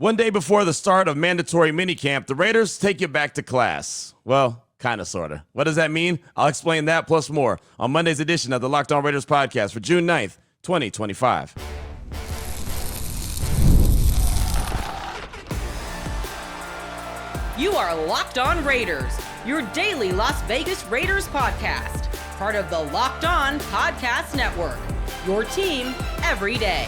One day before the start of mandatory minicamp, the Raiders take you back to class. Well, kind of, sort of. What does that mean? I'll explain that plus more on Monday's edition of the Locked On Raiders podcast for June 9th, 2025. You are Locked On Raiders, your daily Las Vegas Raiders podcast, part of the Locked On Podcast Network, your team every day.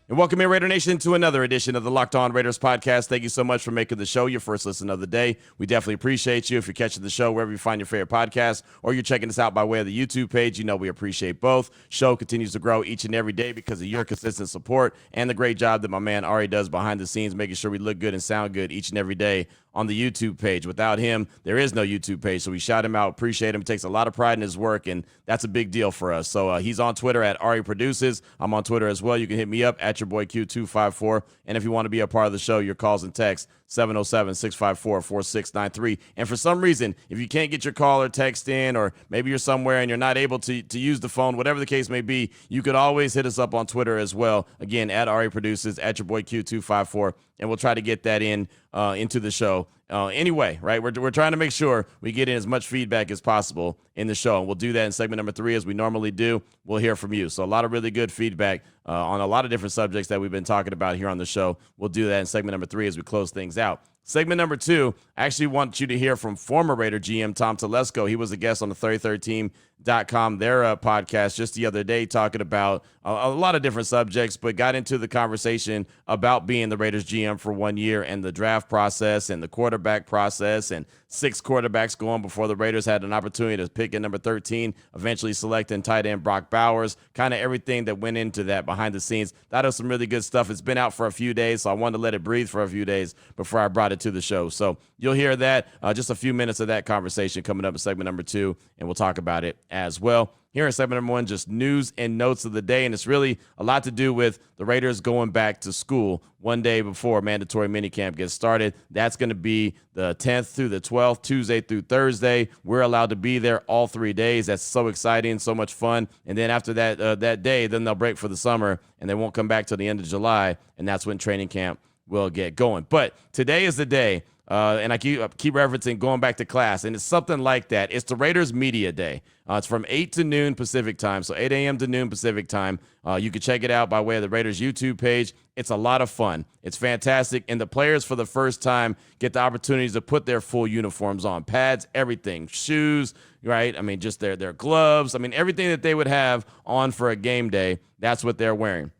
And welcome in, Raider Nation, to another edition of the Locked On Raiders podcast. Thank you so much for making the show your first listen of the day. We definitely appreciate you. If you're catching the show wherever you find your favorite podcast, or you're checking us out by way of the YouTube page, you know we appreciate both. Show continues to grow each and every day because of your consistent support and the great job that my man Ari does behind the scenes, making sure we look good and sound good each and every day on the YouTube page. Without him, there is no YouTube page, so we shout him out, appreciate him. He takes a lot of pride in his work, and that's a big deal for us. So he's on Twitter at Ari Produces. I'm on Twitter as well. You can hit me up at your boy Q254, and if you want to be a part of the show, your calls and texts 707-654-4693. And for some reason, if you can't get your call or text in, or maybe you're somewhere and you're not able to use the phone, whatever the case may be, you could always hit us up on Twitter as well. Again, at Ari Produces, at your boy Q254, and we'll try to get that into the show. Anyway, right, we're trying to make sure we get in as much feedback as possible in the show, and we'll do that in segment number 3 as we normally do. We'll hear from you. So a lot of really good feedback on a lot of different subjects that we've been talking about here on the show. We'll do that in segment number 3 as we close things out. Segment number 2, I actually want you to hear from former Raider GM Tom Telesco. He was a guest on the 33rd-Team.com, their podcast just the other day, talking about a lot of different subjects, but got into the conversation about being the Raiders GM for 1 year and the draft process and the quarterback process, and 6 quarterbacks going before the Raiders had an opportunity to pick at number 13, eventually selecting tight end Brock Bowers, kind of everything that went into that behind the scenes. That was some really good stuff. It's been out for a few days, so I wanted to let it breathe for a few days before I brought it to the show. So you'll hear that, just a few minutes of that conversation coming up in segment number 2, and we'll talk about it as well. Here in segment number 1, just news and notes of the day, and it's really a lot to do with the Raiders going back to school one day before mandatory minicamp gets started. That's going to be the 10th through the 12th, Tuesday through Thursday. We're allowed to be there all 3 days. That's so exciting, so much fun. And then after that day, then they'll break for the summer, and they won't come back till the end of July, and that's when training camp will get going. But today is the day. And I keep referencing going back to class, and it's something like that. It's the Raiders Media Day. It's from 8 to noon Pacific time, so 8 a.m. to noon Pacific time. You can check it out by way of the Raiders YouTube page. It's a lot of fun. It's fantastic, and the players for the first time get the opportunities to put their full uniforms on, pads, everything, shoes, right? I mean, just their gloves. I mean, everything that they would have on for a game day, that's what they're wearing.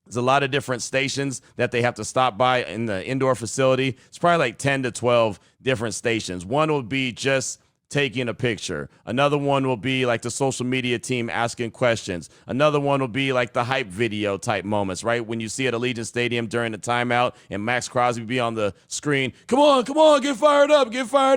There's a lot of different stations that they have to stop by in the indoor facility. It's probably like 10 to 12 different stations. One will be just taking a picture. Another one will be like the social media team asking questions. Another one will be like the hype video type moments, right? When you see at Allegiant Stadium during the timeout and Max Crosby be on the screen, come on, get fired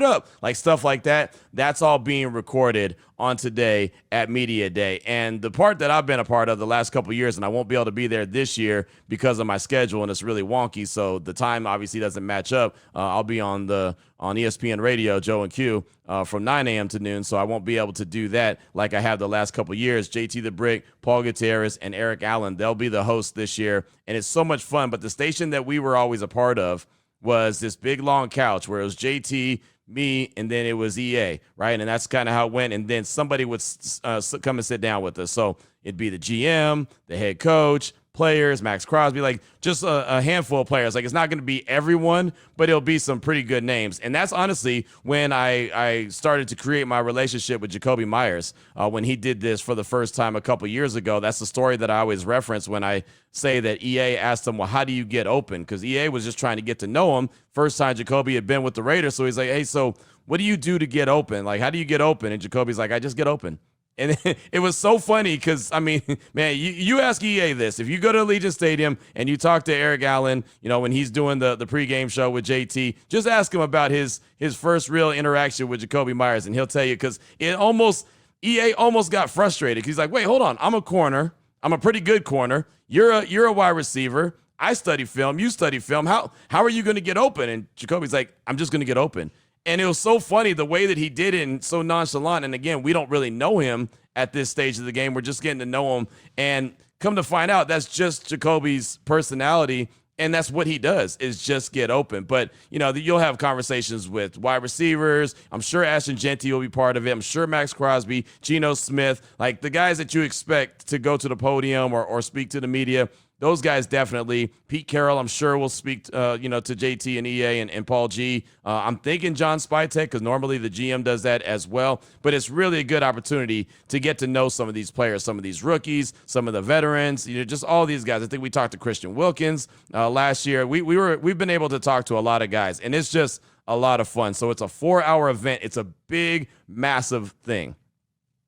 up, like stuff like that. That's all being recorded on today at Media Day. And the part that I've been a part of the last couple of years, and I won't be able to be there this year because of my schedule, and it's really wonky, so the time obviously doesn't match up. I'll be on ESPN Radio, Joe and Q, from 9 a.m. to noon, so I won't be able to do that like I have the last couple of years. JT the Brick, Paul Gutierrez, and Eric Allen, they'll be the hosts this year, and it's so much fun. But the station that we were always a part of was this big, long couch where it was JT, me, and then it was EA, right? And that's kind of how it went. And then somebody would come and sit down with us. So it'd be the GM, the head coach, players, Max Crosby, like just a handful of players. Like, it's not going to be everyone, but it'll be some pretty good names. And that's honestly when I started to create my relationship with Jacoby Myers when he did this for the first time a couple years ago. That's the story that I always reference when I say that EA asked him, well, how do you get open? Because EA was just trying to get to know him. First time Jacoby had been with the Raiders. So he's like, hey, so what do you do to get open? Like, how do you get open? And Jacoby's like, I just get open. And it was so funny because, I mean, man, you ask EA this. If you go to Allegiant Stadium and you talk to Eric Allen, you know, when he's doing the pregame show with JT, just ask him about his first real interaction with Jacoby Myers, and he'll tell you, because EA almost got frustrated. He's like, wait, hold on. I'm a corner. I'm a pretty good corner. You're a wide receiver. I study film. You study film. How are you going to get open? And Jacoby's like, I'm just going to get open. And it was so funny the way that he did it, and so nonchalant. And again, we don't really know him at this stage of the game. We're just getting to know him. And come to find out, that's just Jacoby's personality And that's what he does, is just get open. But, you'll have conversations with wide receivers. I'm sure Ashton Genty will be part of it. I'm sure Max Crosby, Geno Smith, like the guys that you expect to go to the podium or speak to the media. Those guys definitely. Pete Carroll, I'm sure, will speak, to JT and EA and Paul G. I'm thinking John Spytek, because normally the GM does that as well. But it's really a good opportunity to get to know some of these players, some of these rookies, some of the veterans, just all these guys. I think we talked to Christian Wilkins last year. We've been able to talk to a lot of guys, and it's just a lot of fun. So it's a 4-hour event. It's a big, massive thing.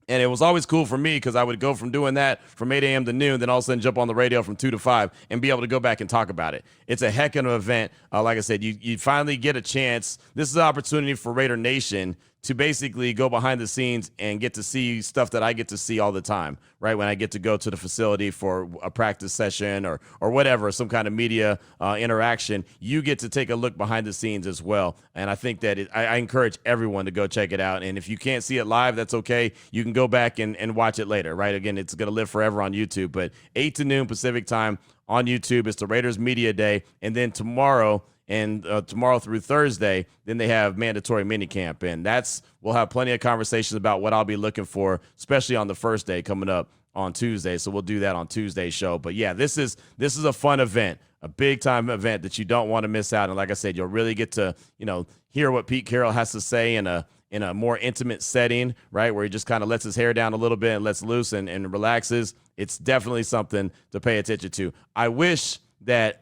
And it was always cool for me because I would go from doing that from 8 a.m. to noon, then all of a sudden jump on the radio from 2 to 5 and be able to go back and talk about it. It's a heck of an event. Like I said, you finally get a chance. This is an opportunity for Raider Nation to basically go behind the scenes and get to see stuff that I get to see all the time, right? When I get to go to the facility for a practice session or whatever, some kind of media interaction, you get to take a look behind the scenes as well. And I think that I encourage everyone to go check it out. And if you can't see it live, that's okay. You can go back and watch it later, right? Again, it's going to live forever on YouTube. But 8 to noon Pacific time on YouTube. It's the Raiders Media Day. And then tomorrow through Thursday, then they have mandatory minicamp. And we'll have plenty of conversations about what I'll be looking for, especially on the first day coming up on Tuesday. So we'll do that on Tuesday's show. But yeah, this is a fun event, a big time event that you don't want to miss out. And like I said, you'll really get to, hear what Pete Carroll has to say in a more intimate setting, right? Where he just kind of lets his hair down a little bit and lets loose and relaxes. It's definitely something to pay attention to. I wish that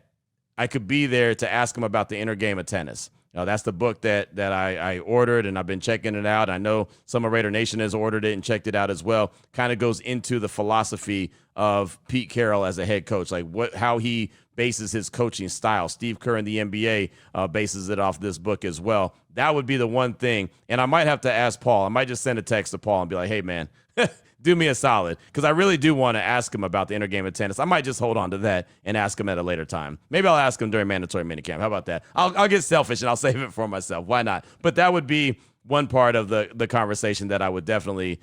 I could be there to ask him about the inner game of tennis. That's the book that I ordered, and I've been checking it out. I know some of Raider Nation has ordered it and checked it out as well. Kind of goes into the philosophy of Pete Carroll as a head coach, like how he bases his coaching style. Steve Kerr in the NBA bases it off this book as well. That would be the one thing. And I might have to ask Paul. I might just send a text to Paul and be like, hey, man, do me a solid, because I really do want to ask him about the inner game of tennis. I might just hold on to that and ask him at a later time. Maybe I'll ask him during mandatory minicamp. How about that? I'll get selfish and I'll save it for myself. Why not? But that would be one part of the conversation that I would definitely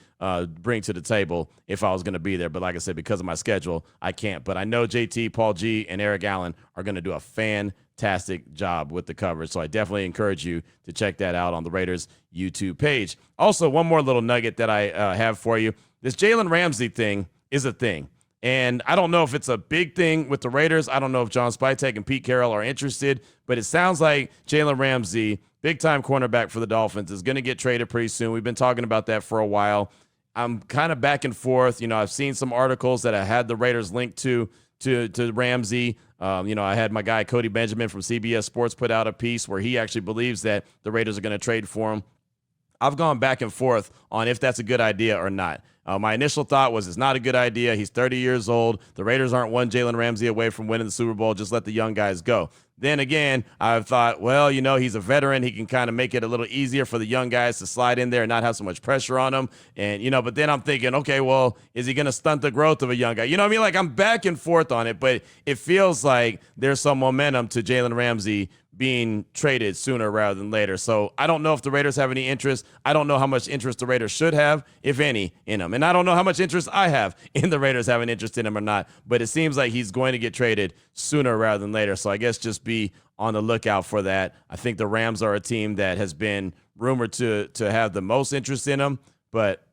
bring to the table if I was going to be there. But like I said, because of my schedule, I can't. But I know JT, Paul G, and Eric Allen are going to do a fantastic job with the coverage. So I definitely encourage you to check that out on the Raiders YouTube page. Also, one more little nugget that I have for you. This Jalen Ramsey thing is a thing. And I don't know if it's a big thing with the Raiders. I don't know if John Spytek and Pete Carroll are interested, but it sounds like Jalen Ramsey, big-time cornerback for the Dolphins, is going to get traded pretty soon. We've been talking about that for a while. I'm kind of back and forth. I've seen some articles that I had the Raiders linked to Ramsey. I had my guy Cody Benjamin from CBS Sports put out a piece where he actually believes that the Raiders are going to trade for him. I've gone back and forth on if that's a good idea or not. My initial thought was it's not a good idea. He's 30 years old. The Raiders aren't one Jalen Ramsey away from winning the Super Bowl. Just let the young guys go. Then again, I thought, well, he's a veteran. He can kind of make it a little easier for the young guys to slide in there and not have so much pressure on them. And, but then I'm thinking, okay, well, is he going to stunt the growth of a young guy? You know what I mean? Like, I'm back and forth on it, but it feels like there's some momentum to Jalen Ramsey being traded sooner rather than later. So I don't know if the Raiders have any interest. I don't know how much interest the Raiders should have, if any, in him. And I don't know how much interest I have in the Raiders having interest in him or not. But it seems like he's going to get traded sooner rather than later. So I guess just be on the lookout for that. I think the Rams are a team that has been rumored to have the most interest in him. But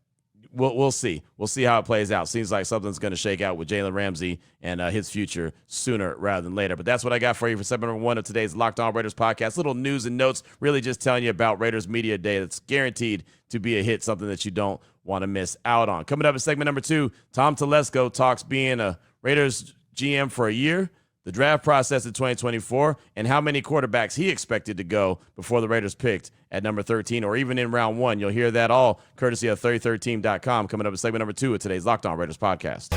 we'll see. We'll see how it plays out. Seems like something's going to shake out with Jalen Ramsey and his future sooner rather than later. But that's what I got for you for segment number 1 of today's Locked On Raiders podcast. Little news and notes, really just telling you about Raiders Media Day. That's guaranteed to be a hit, something that you don't want to miss out on. Coming up in segment number 2, Tom Telesco talks being a Raiders GM for a year, the draft process in 2024, and how many quarterbacks he expected to go before the Raiders picked at number 13 or even in round 1. You'll hear that all courtesy of 33team.com coming up in segment number 2 of today's Locked On Raiders podcast.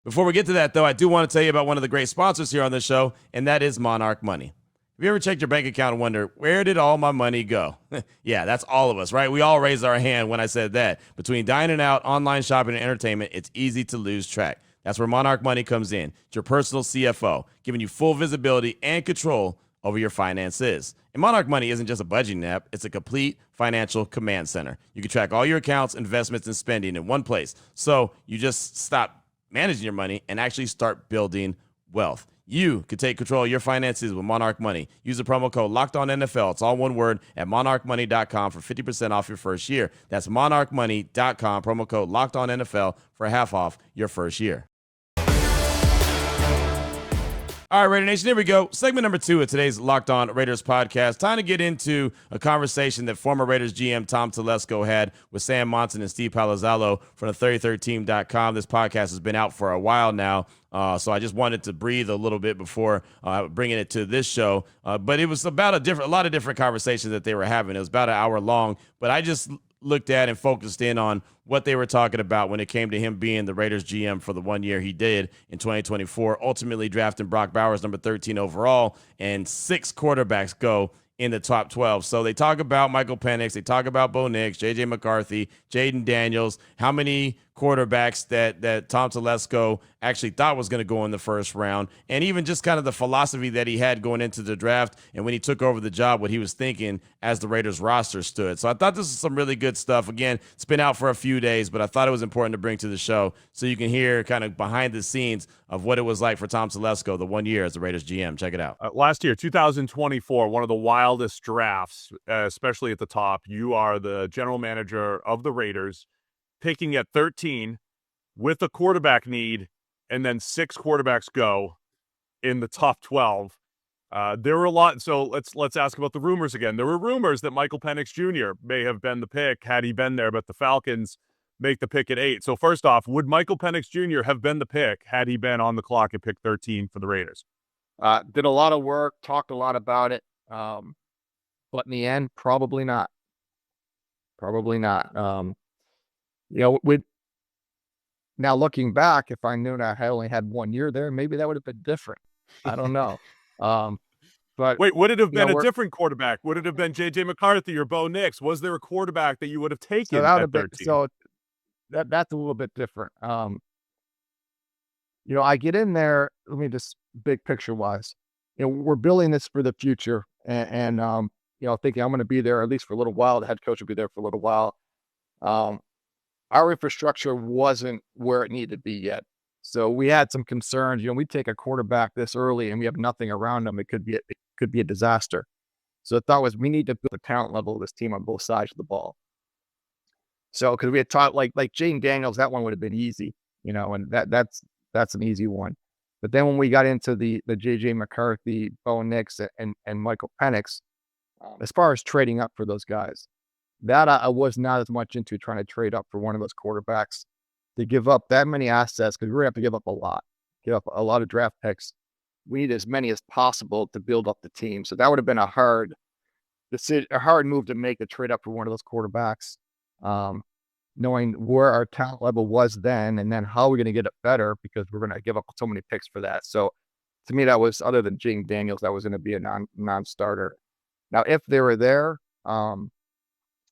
Before we get to that, though, I do want to tell you about one of the great sponsors here on this show, and that is Monarch Money. Have you ever checked your bank account and wonder, where did all my money go? Yeah, that's all of us, right? We all raised our hand when I said that. Between dining out, online shopping, and entertainment, it's easy to lose track. That's where Monarch Money comes in. It's your personal CFO, giving you full visibility and control over your finances. And Monarch Money isn't just a budgeting app. It's a complete financial command center. You can track all your accounts, investments, and spending in one place. So you just stop managing your money and actually start building wealth. You could take control of your finances with Monarch Money. Use the promo code LOCKEDONNFL. It's all one word at monarchmoney.com for 50% off your first year. That's monarchmoney.com, promo code LOCKEDONNFL for half off your first year. All right, Raider Nation, here we go. Segment number 2 of today's Locked On Raiders podcast. Time to get into a conversation that former Raiders GM Tom Telesco had with Sam Monson and Steve Palazzolo from the 33rdteam.com. This podcast has been out for a while now, so I just wanted to breathe a little bit before bringing it to this show. But it was about a lot of different conversations that they were having. It was about an hour long, but I just looked at and focused in on what they were talking about when it came to him being the Raiders GM for the 1 year he did in 2024, ultimately drafting Brock Bowers number 13 overall, and 6 quarterbacks go in the top 12. So they talk about Michael Penix, they talk about Bo Nix, J.J. McCarthy, Jaden Daniels, how many quarterbacks that Tom Telesco actually thought was going to go in the first round, and even just kind of the philosophy that he had going into the draft and when he took over the job, what he was thinking as the Raiders roster stood. So I thought this was some really good stuff. Again, it's been out for a few days, but I thought it was important to bring to the show so you can hear kind of behind the scenes of what it was like for Tom Telesco the 1 year as the Raiders GM. Check it out. Last year, 2024, one of the wildest drafts, especially at the top. You are the general manager of the Raiders, picking at 13 with a quarterback need, and then 6 quarterbacks go in the top 12. There were a lot. So let's ask about the rumors again. There were rumors that Michael Penix Jr. may have been the pick had he been there, but the Falcons make the pick at 8. So first off, would Michael Penix Jr. have been the pick had he been on the clock at pick 13 for the Raiders? Did a lot of work, talked a lot about it. But in the end, probably not. Probably not. Now looking back, if I knew that I only had 1 year there, maybe that would have been different. I don't know. But wait, would it have been a different quarterback? Would it have been J.J. McCarthy or Bo Nix? Was there a quarterback that you would have taken at 13? That's a little bit different. I get in there. Let me just big picture wise. We're building this for the future, and thinking I'm going to be there at least for a little while. The head coach will be there for a little while. Our infrastructure wasn't where it needed to be yet. So we had some concerns. We take a quarterback this early and we have nothing around him. It could be a disaster. So the thought was we need to build the talent level of this team on both sides of the ball. So because we had taught like Jaden Daniels, that one would have been easy, and that's an easy one. But then when we got into the J.J. McCarthy, Bo Nix, and Michael Penix, as far as trading up for those guys, that I was not as much into trying to trade up for one of those quarterbacks to give up that many assets, because we're going to have to give up a lot of draft picks. We need as many as possible to build up the team. So that would have been a hard move to make, to trade up for one of those quarterbacks, knowing where our talent level was then, and then how we're going to get it better, because we're going to give up so many picks for that. So to me, that was, other than Jaden Daniels, that was going to be a non-starter. Now, if they were there,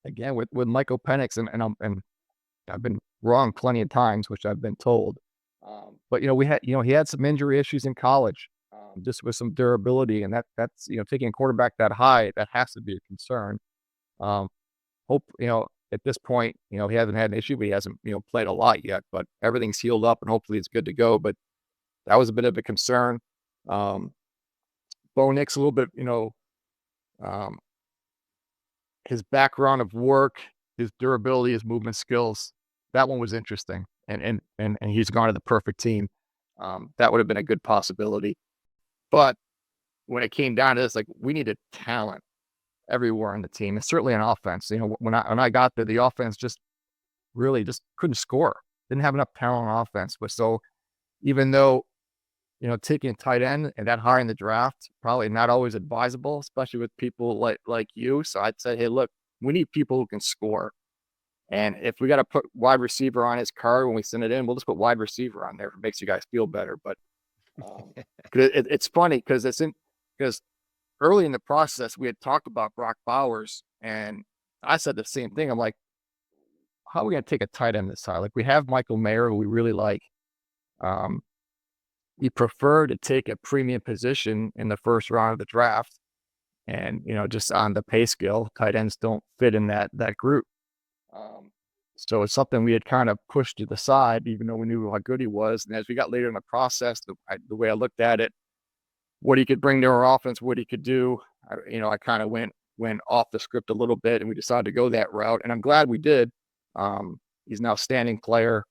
again, with Michael Penix, and I've been wrong plenty of times, which I've been told. But he had some injury issues in college, just with some durability, and that's taking a quarterback that high, that has to be a concern. Hope at this point, he hasn't had an issue, but he hasn't played a lot yet. But everything's healed up, and hopefully it's good to go. But that was a bit of a concern. Bo Nix, a little bit, his background of work, his durability, his movement skills, that one was interesting. And he's gone to the perfect team. That would have been a good possibility. But when it came down to this, we needed talent everywhere on the team, and certainly on offense. When I got there, the offense just couldn't score. Didn't have enough talent on offense. But so even though, taking a tight end and that high in the draft, probably not always advisable, especially with people like you. So I'd say, hey, look, we need people who can score. And if we got to put wide receiver on his card when we send it in, we'll just put wide receiver on there if it makes you guys feel better. But it's funny because early in the process, we had talked about Brock Bowers, and I said the same thing. I'm like, how are we going to take a tight end this high? We have Michael Mayer, who we really like. We prefer to take a premium position in the first round of the draft. And, just on the pay scale, tight ends don't fit in that group. So it's something we had kind of pushed to the side, even though we knew how good he was. And as we got later in the process, the way I looked at it, what he could bring to our offense, what he could do, I kind of went off the script a little bit, and we decided to go that route. And I'm glad we did. He's now a standing player.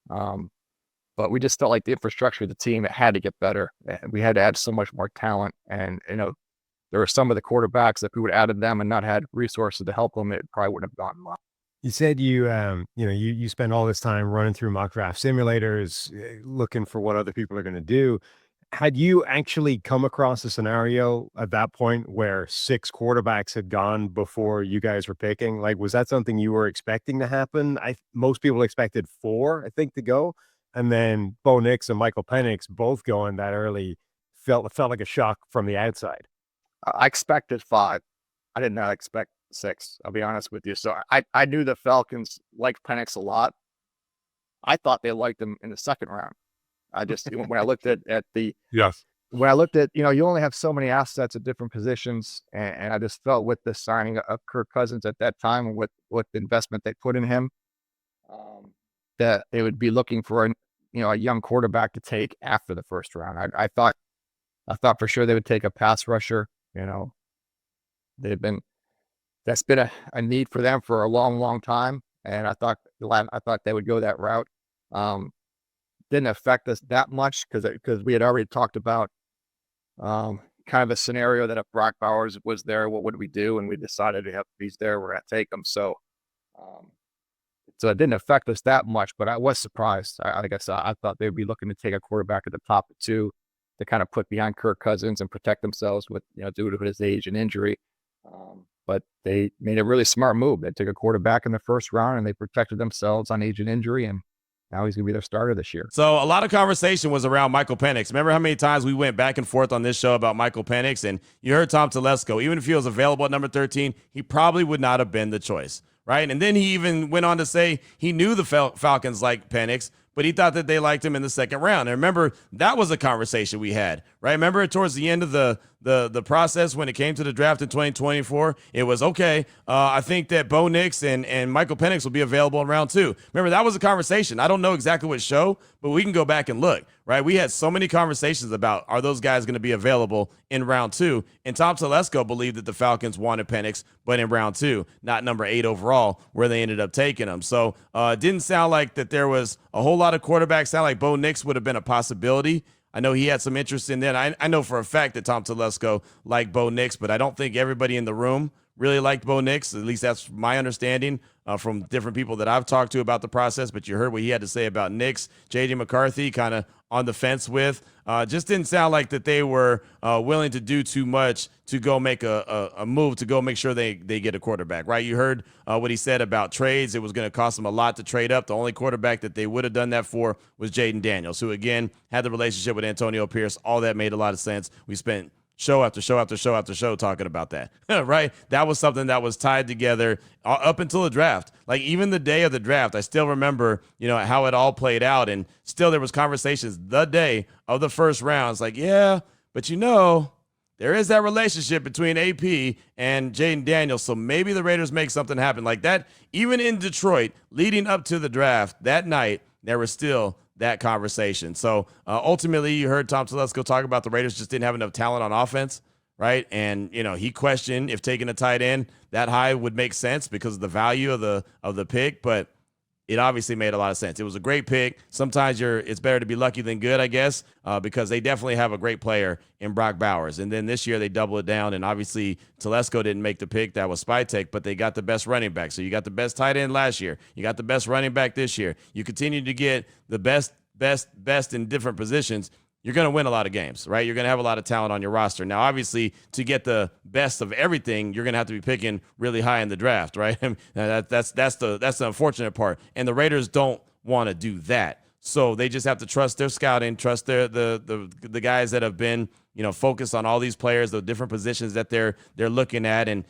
But we just felt like the infrastructure of the team, it had to get better. We had to add so much more talent. And, there were some of the quarterbacks that if we would have added them and not had resources to help them, it probably wouldn't have gone well. You said you spend all this time running through mock draft simulators, looking for what other people are going to do. Had you actually come across a scenario at that point where 6 quarterbacks had gone before you guys were picking? Like, was that something you were expecting to happen? Most people expected 4, I think, to go. And then Bo Nix and Michael Penix both going that early felt like a shock from the outside. I expected 5. I did not expect 6. I'll be honest with you. So I knew the Falcons liked Penix a lot. I thought they liked him in the second round. I just, when I looked at the, Yes. when I looked at, you only have so many assets at different positions. And I just felt with the signing of Kirk Cousins at that time and with the investment they put in him, that they would be looking for a young quarterback to take after the first round. I thought for sure they would take a pass rusher. That's been a need for them for a long, long time. And I thought they would go that route. Didn't affect us that much because we had already talked about kind of a scenario that if Brock Bowers was there, what would we do? And we decided if he's there, we're going to take him. So it didn't affect us that much, but I was surprised. Like I said, I thought they'd be looking to take a quarterback at the top of 2 to kind of put behind Kirk Cousins and protect themselves with, due to his age and injury. But they made a really smart move. They took a quarterback in the first round and they protected themselves on age and injury. And now he's going to be their starter this year. So a lot of conversation was around Michael Penix. Remember how many times we went back and forth on this show about Michael Penix? And you heard Tom Telesco, even if he was available at number 13, he probably would not have been the choice, right? And then he even went on to say he knew the Falcons liked Penix, but he thought that they liked him in the second round. And remember, that was a conversation we had, right? Remember towards the end of the process when it came to the draft in 2024, it was, okay, I think that Bo Nix and Michael Penix will be available in round 2. Remember, that was a conversation. I don't know exactly what show, but we can go back and look, right? We had so many conversations about, are those guys going to be available in round 2? And Tom Telesco believed that the Falcons wanted Penix, but in round 2, not number 8 overall, where they ended up taking him. So it didn't sound like that there was a whole lot of quarterbacks. Sound like Bo Nix would have been a possibility. I know he had some interest in that. I know for a fact that Tom Telesco liked Bo Nix, but I don't think everybody in the room really liked Bo Nix. At least that's my understanding from different people that I've talked to about the process. But you heard what he had to say about Nix. J.J. McCarthy kind of on the fence with. Just didn't sound like that they were willing to do too much to go make a move to go make sure they get a quarterback, right? You heard what he said about trades. It was going to cost them a lot to trade up. The only quarterback that they would have done that for was Jaden Daniels, who, again, had the relationship with Antonio Pierce. All that made a lot of sense. We spent show after show after show after show talking about that, right? That was something that was tied together up until the draft. Like, even the day of the draft, I still remember, how it all played out. And still there was conversations the day of the first round. It's like, yeah, but there is that relationship between AP and Jaden Daniels. So maybe the Raiders make something happen like that. Even in Detroit, leading up to the draft that night, there was still that conversation. So ultimately, you heard Tom Telesco talk about the Raiders just didn't have enough talent on offense, right? And he questioned if taking a tight end that high would make sense because of the value of the pick, but it obviously made a lot of sense. It was a great pick. Sometimes it's better to be lucky than good, I guess, because they definitely have a great player in Brock Bowers. And then this year they double it down, and obviously Telesco didn't make the pick. That was Spytek, but they got the best running back. So you got the best tight end last year. You got the best running back this year. You continue to get the best in different positions. You're going to win a lot of games, right? You're going to have a lot of talent on your roster. Now, obviously, to get the best of everything, you're going to have to be picking really high in the draft, right? That's the unfortunate part. And the Raiders don't want to do that. So they just have to trust their scouting, trust the guys that have been focus on all these players, the different positions that they're looking at, and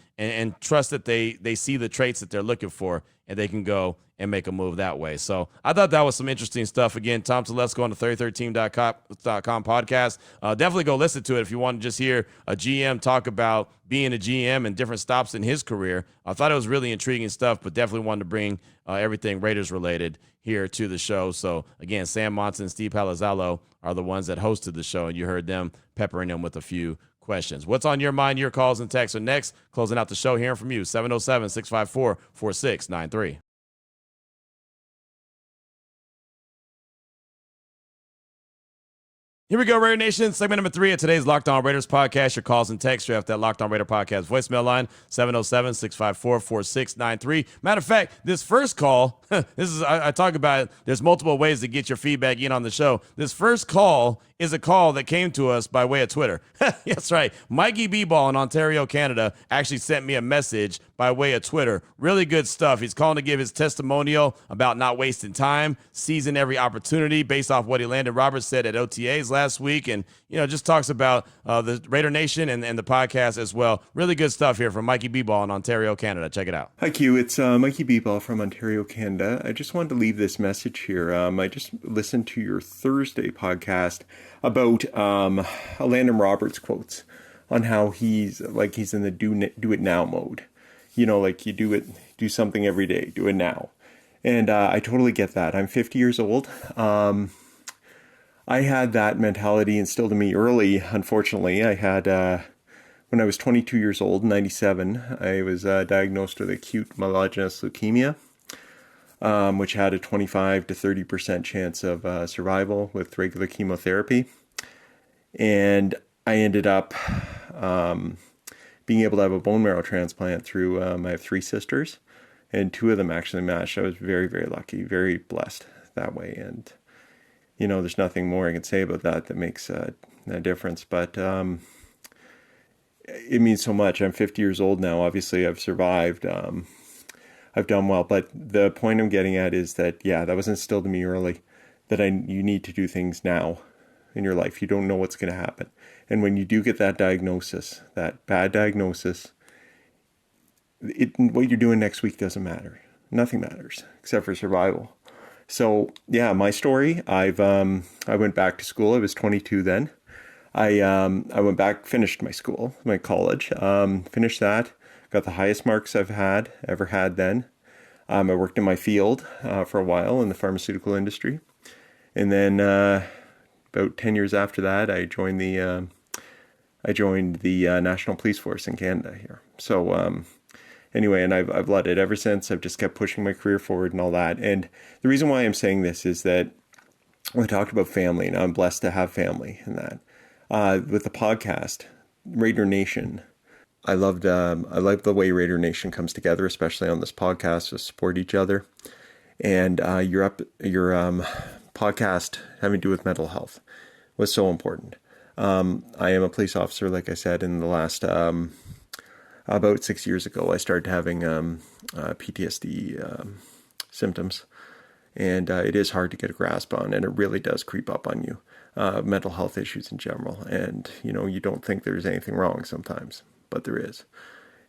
trust that they see the traits that they're looking for, and they can go and make a move that way. So I thought that was some interesting stuff. Again, Tom Telesco on the 33team.com podcast. Definitely go listen to it if you want to just hear a GM talk about being a GM and different stops in his career. I thought it was really intriguing stuff, but definitely wanted to bring everything Raiders related here to the show. So again, Sam Monson and Steve Palazzolo are the ones that hosted the show, and you heard them peppering them with a few questions. What's on your mind? Your calls and texts are next. Closing out the show, hearing from you, 707-654-4693. Here we go, Raider Nation. Segment number 3 of today's Locked On Raiders podcast. Your calls and texts are after that Locked On Raider podcast voicemail line, 707-654-4693. Matter of fact, this first call, I talk about it, there's multiple ways to get your feedback in on the show. This first call is a call that came to us by way of Twitter. That's right. Mikey B-Ball in Ontario, Canada, actually sent me a message by way of Twitter. Really good stuff. He's calling to give his testimonial about not wasting time, seizing every opportunity based off what Landon Roberts said at OTAs last week, and just talks about the Raider Nation and the podcast as well. Really good stuff here from Mikey B-Ball in Ontario, Canada. Check it out. Hi, Q. It's Mikey B-Ball from Ontario, Canada. I just wanted to leave this message here. I just listened to your Thursday podcast about Landon Roberts quotes on how he's in the do it now mode. Like you do something every day, do it now. And I totally get that. I'm 50 years old. I had that mentality instilled in me early, unfortunately. I had, when I was 22 years old, in 97, I was diagnosed with acute myelogenous leukemia, which had a 25 to 30% chance of survival with regular chemotherapy. And I ended up being able to have a bone marrow transplant through, I have 3 sisters, and 2 of them actually matched. I was very, very lucky, very blessed that way. And, there's nothing more I can say about that makes a difference. But it means so much. I'm 50 years old now. Obviously, I've survived. I've done well. But the point I'm getting at is that, that was instilled in me early, that you need to do things now in your life. You don't know what's going to happen. And when you do get that diagnosis, that bad diagnosis, what you're doing next week doesn't matter. Nothing matters except for survival. So my story, I went back to school. I was 22 then. I went back, finished my school, my college, finished that, got the highest marks I've ever had then. I worked in my field for a while in the pharmaceutical industry. And then about 10 years after that, I joined the National Police Force in Canada here. So anyway, and I've loved it ever since. I've just kept pushing my career forward and all that. And the reason why I'm saying this is that we talked about family, and I'm blessed to have family in that. With the podcast, Raider Nation, I love the way Raider Nation comes together, especially on this podcast, to support each other. And your podcast having to do with mental health was so important. I am a police officer, like I said, in the last about 6 years ago, I started having PTSD symptoms, and it is hard to get a grasp on, and it really does creep up on you. Mental health issues in general, and you don't think there's anything wrong sometimes, but there is.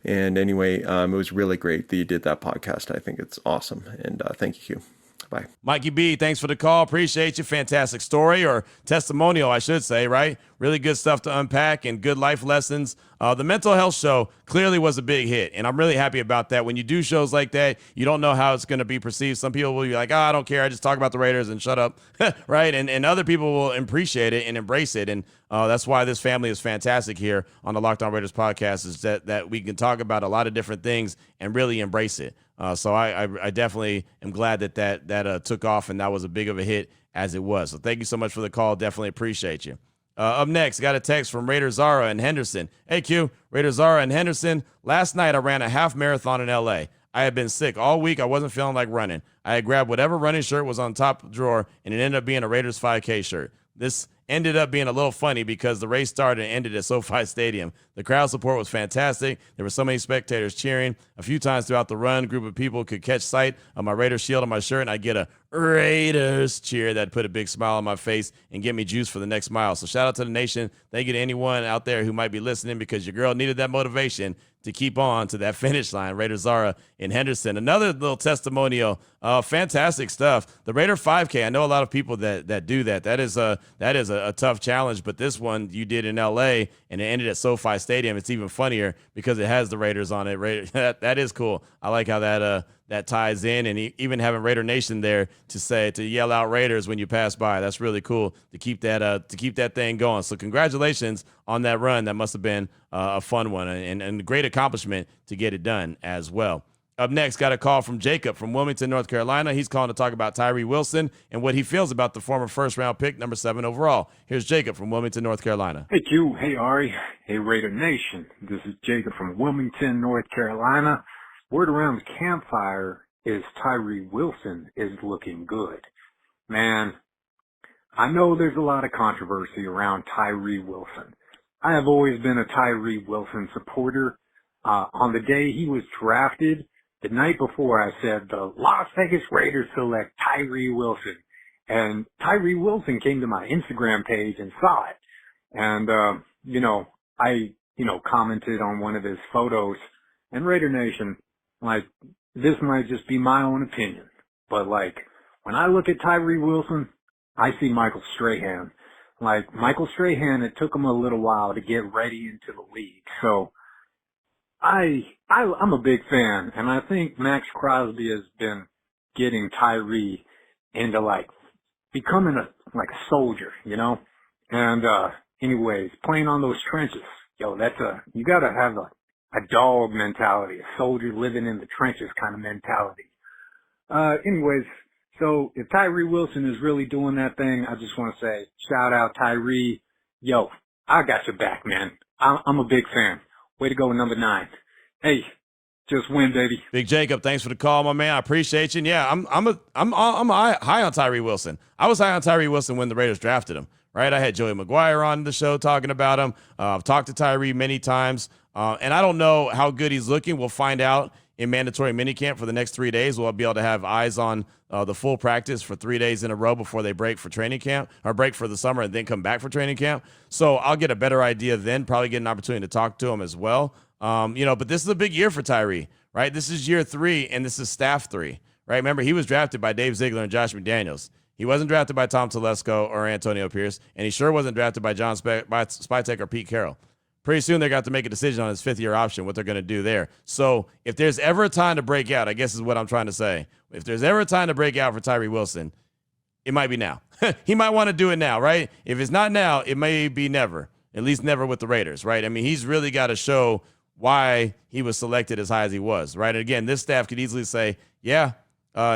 And anyway, it was really great that you did that podcast. I think it's awesome, and thank you, Q. Bye. Mikey B, thanks for the call. Appreciate you. Fantastic story, or testimonial, I should say, right? Really good stuff to unpack and good life lessons. The mental health show clearly was a big hit, and I'm really happy about that. When you do shows like that, you don't know how it's going to be perceived. Some people will be like, I don't care. I just talk about the Raiders and shut up, right? And other people will appreciate it and embrace it, and that's why this family is fantastic here on the Locked On Raiders podcast, is that we can talk about a lot of different things and really embrace it. So I definitely am glad that took off, and that was a big of a hit as it was. So thank you so much for the call. Definitely appreciate you. Up next, got a text from Raider Zara in Henderson. Hey, Q, Raider Zara in Henderson. Last night, I ran a half marathon in L.A. I had been sick all week. I wasn't feeling like running. I had grabbed whatever running shirt was on top drawer, and it ended up being a Raiders 5K shirt. This ended up being a little funny because the race started and ended at SoFi Stadium. The crowd support was fantastic. There were so many spectators cheering. A few times throughout the run, a group of people could catch sight of my Raider shield on my shirt, and I get a Raiders cheer that put a big smile on my face and get me juice for the next mile. So shout out to the nation. Thank you to anyone out there who might be listening, because your girl needed that motivation to keep on to that finish line. Raider Zara in Henderson. Another little testimonial. Fantastic stuff. The Raider 5K. I know a lot of people that do that. That is a tough challenge, but this one you did in LA and it ended at SoFi Stadium. It's even funnier because it has the Raiders on it. That is cool. I like how that ties in, and even having Raider Nation there to yell out Raiders when you pass by. That's really cool to keep that thing going. So congratulations on that run. That must have been a fun one and a great accomplishment to get it done as well. Up next, got a call from Jacob from Wilmington, North Carolina. He's calling to talk about Tyree Wilson and what he feels about the former first-round pick, number 7 overall. Here's Jacob from Wilmington, North Carolina. Hey, Q. Hey, Ari. Hey, Raider Nation. This is Jacob from Wilmington, North Carolina. Word around the campfire is Tyree Wilson is looking good. Man, I know there's a lot of controversy around Tyree Wilson. I have always been a Tyree Wilson supporter. On the day he was drafted, the night before, I said the Las Vegas Raiders select Tyree Wilson. And Tyree Wilson came to my Instagram page and saw it. And, I commented on one of his photos. And Raider Nation, like, this might just be my own opinion, but like, when I look at Tyree Wilson, I see Michael Strahan. Like, Michael Strahan, it took him a little while to get ready into the league. So I'm a big fan, and I think Max Crosby has been getting Tyree into like becoming a soldier, And anyways, playing on those trenches, you gotta have a dog mentality, a soldier living in the trenches kind of mentality. Anyways, so if Tyree Wilson is really doing that thing, I just want to say, shout out Tyree. Yo, I got your back, man. I'm a big fan. Way to go, number 9. Hey, just win, baby. Big Jacob, thanks for the call, my man. I appreciate you. And yeah, I'm high on Tyree Wilson. I was high on Tyree Wilson when the Raiders drafted him. Right, I had Joey McGuire on the show talking about him. I've talked to Tyree many times, and I don't know how good he's looking. We'll find out in mandatory minicamp for the next 3 days. We'll be able to have eyes on the full practice for 3 days in a row before they break for training camp, or break for the summer and then come back for training camp. So I'll get a better idea then, probably get an opportunity to talk to him as well. But this is a big year for Tyree, right? This is year 3, and this is staff 3, right? Remember, he was drafted by Dave Ziegler and Josh McDaniels. He wasn't drafted by Tom Telesco or Antonio Pierce, and he sure wasn't drafted by John Spytek or Pete Carroll. Pretty soon they're going to have to make a decision on his 5th-year option, what they're going to do there. So if there's ever a time to break out, I guess is what I'm trying to say. If there's ever a time to break out for Tyree Wilson, it might be now. He might want to do it now, right? If it's not now, it may be never, at least never with the Raiders, right? I mean, he's really got to show why he was selected as high as he was, right? And again, this staff could easily say, yeah,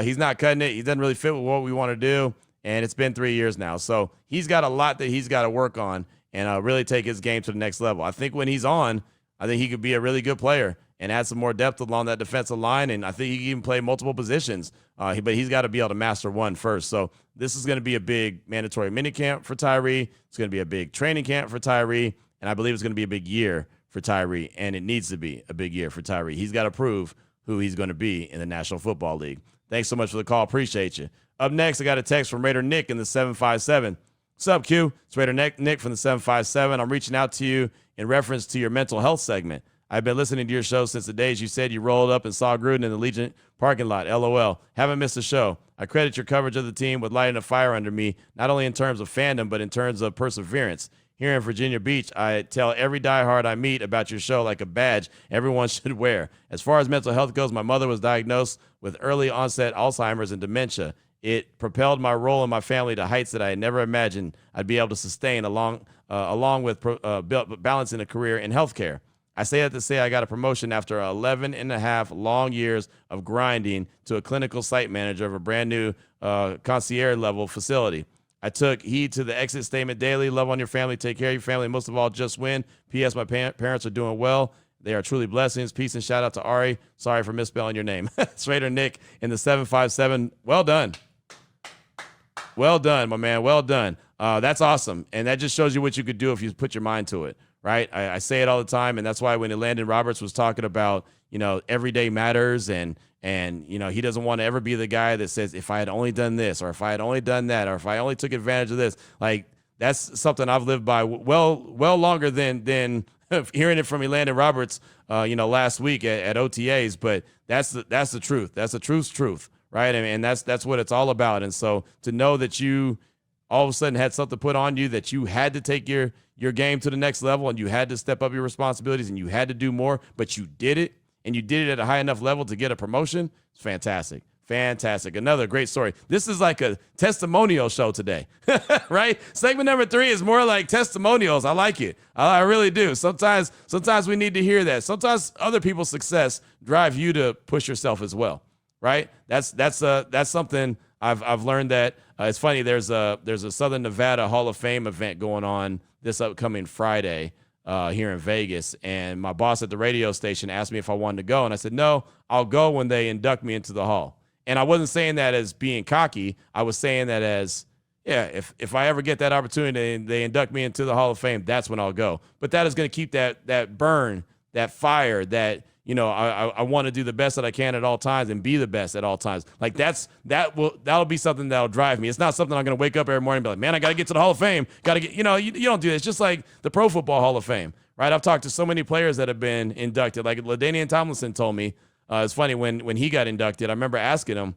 he's not cutting it. He doesn't really fit with what we want to do. And it's been 3 years now. So he's got a lot that he's got to work on and really take his game to the next level. I think when he's on, I think he could be a really good player and add some more depth along that defensive line. And I think he can even play multiple positions. But he's got to be able to master one first. So this is going to be a big mandatory minicamp for Tyree. It's going to be a big training camp for Tyree. And I believe it's going to be a big year for Tyree. And it needs to be a big year for Tyree. He's got to prove who he's going to be in the National Football League. Thanks so much for the call. Appreciate you. Up next, I got a text from Raider Nick in the 757. What's up, Q? It's Raider Nick from the 757. I'm reaching out to you in reference to your mental health segment. I've been listening to your show since the days you said you rolled up and saw Gruden in the Legion parking lot. LOL. Haven't missed a show. I credit your coverage of the team with lighting a fire under me, not only in terms of fandom, but in terms of perseverance. Here in Virginia Beach, I tell every diehard I meet about your show like a badge everyone should wear. As far as mental health goes, my mother was diagnosed with early onset Alzheimer's and dementia. It propelled my role in my family to heights that I had never imagined I'd be able to sustain along with balancing a career in healthcare. I say that to say I got a promotion after 11 and a half long years of grinding to a clinical site manager of a brand new concierge level facility. I took heed to the exit statement daily. Love on your family. Take care of your family. Most of all, just win. P.S. My parents are doing well. They are truly blessings. Peace and shout out to Ari. Sorry for misspelling your name. It's Raider Nick in the 757. Well done. Well done, my man. Well done. That's awesome. And that just shows you what you could do if you put your mind to it, right? I say it all the time, and that's why when Landon Roberts was talking about, every day matters, and he doesn't want to ever be the guy that says, if I had only done this, or if I had only done that, or if I only took advantage of this. Like, that's something I've lived by well longer than hearing it from Landon Roberts, last week at OTAs. But that's the truth. That's the truth, right? And that's what it's all about. And so to know that you all of a sudden had something put on you, that you had to take your game to the next level, and you had to step up your responsibilities, and you had to do more, but you did it, and you did it at a high enough level to get a promotion. It's fantastic. Fantastic. Another great story. This is like a testimonial show today, right? Segment number 3 is more like testimonials. I like it. I really do. Sometimes we need to hear that. Sometimes other people's success drive you to push yourself as well, right? That's something I've learned that it's funny. There's a Southern Nevada Hall of Fame event going on this upcoming Friday here in Vegas, and my boss at the radio station asked me if I wanted to go, and I said no. I'll go when they induct me into the hall. And I wasn't saying that as being cocky. I was saying that as, if I ever get that opportunity and they induct me into the Hall of Fame, that's when I'll go. But that is going to keep that burn, that fire, that, I want to do the best that I can at all times and be the best at all times. Like that'll be something that'll drive me. It's not something I'm going to wake up every morning and be like, man, I got to get to the Hall of Fame. Got to get, you don't do that. It's just like the Pro Football Hall of Fame, right? I've talked to so many players that have been inducted. Like LaDainian Tomlinson told me, it's funny, when he got inducted, I remember asking him,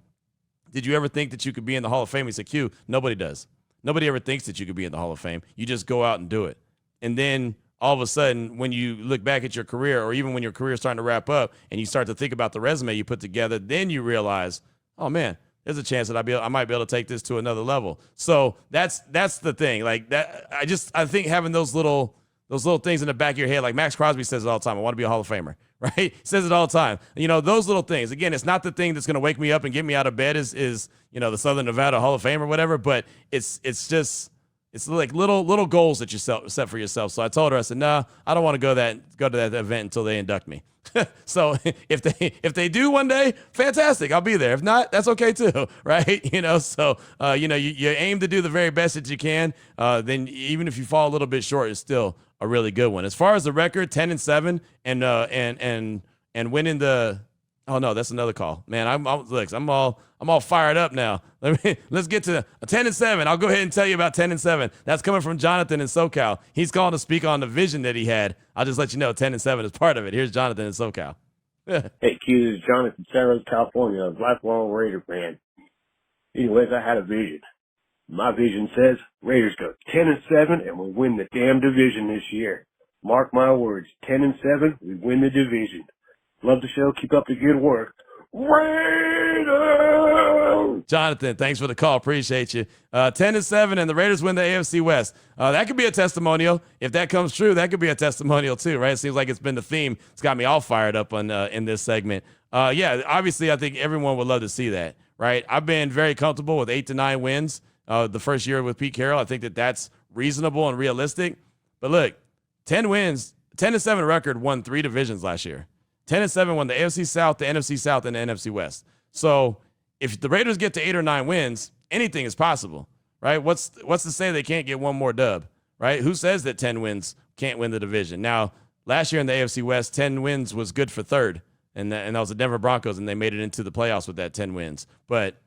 did you ever think that you could be in the Hall of Fame? He said, Q, nobody does. Nobody ever thinks that you could be in the Hall of Fame. You just go out and do it. And then all of a sudden, when you look back at your career, or even when your career is starting to wrap up and you start to think about the resume you put together, then you realize, oh, man, there's a chance that I might be able to take this to another level. So that's the thing. Like that, I think having those little things in the back of your head, like Max Crosby says it all the time, I want to be a Hall of Famer. Right? He says it all the time. Those little things. Again, it's not the thing that's going to wake me up and get me out of bed is the Southern Nevada Hall of Fame or whatever, but it's like little goals that you set for yourself. So I told her, I said, no, I don't want to go to that event until they induct me. So if they do one day, fantastic, I'll be there. If not, that's okay too, right? So you aim to do the very best that you can. Then even if you fall a little bit short, it's still a really good one. As far as the record, 10-7, and winning the. Oh no, that's another call, man. I'm all fired up now. Let's get to a 10-7. I'll go ahead and tell you about 10-7. That's coming from Jonathan in SoCal. He's calling to speak on the vision that he had. I'll just let you know 10-7 is part of it. Here's Jonathan in SoCal. Hey, Q, this is Jonathan, San Jose, California, a lifelong Raider fan. Anyways, I had a vision. My vision says Raiders go 10-7 and we'll win the damn division this year. Mark my words, 10-7, we win the division. Love the show. Keep up the good work. Raiders! Jonathan, thanks for the call. Appreciate you. 10-7, and the Raiders win the AFC West. That could be a testimonial. If that comes true, that could be a testimonial too, right? It seems like it's been the theme. It's got me all fired up in this segment. Obviously, I think everyone would love to see that, right? I've been very comfortable with 8 to 9 wins the first year with Pete Carroll. I think that's reasonable and realistic. But look, 10 wins, 10-7 record, won 3 divisions last year. 10-7 won the AFC South, the NFC South, and the NFC West. So if the Raiders get to 8 or 9 wins, anything is possible, right? What's to say they can't get one more dub, right? Who says that 10 wins can't win the division? Now, last year in the AFC West, 10 wins was good for third, and that was the Denver Broncos, and they made it into the playoffs with that 10 wins. But,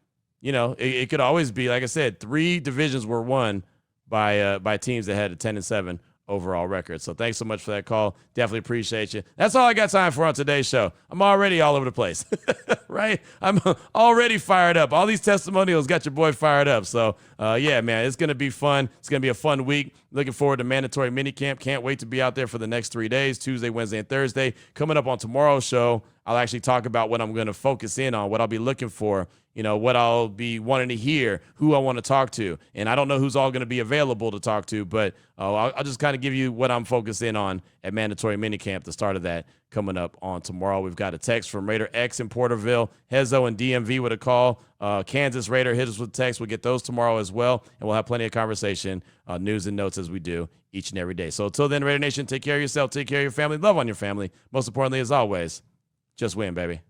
it could always be, like I said, 3 divisions were won by teams that had a 10-7 overall record. So thanks so much for that call. Definitely appreciate you. That's all I got time for on today's show. I'm already all over the place, right? I'm already fired up. All these testimonials got your boy fired up. So man, it's going to be fun. It's going to be a fun week. Looking forward to mandatory minicamp. Can't wait to be out there for the next 3 days, Tuesday, Wednesday, and Thursday. Coming up on tomorrow's show, I'll actually talk about what I'm going to focus in on, what I'll be looking for, what I'll be wanting to hear, who I want to talk to. And I don't know who's all going to be available to talk to, but I'll just kind of give you what I'm focused in on at mandatory minicamp, the start of that coming up on tomorrow. We've got a text from Raider X in Porterville, Hezo and DMV with a call. Kansas Raider hit us with text. We'll get those tomorrow as well, and we'll have plenty of conversation, news and notes as we do each and every day. So until then, Raider Nation, take care of yourself, take care of your family, love on your family. Most importantly, as always, just win, baby.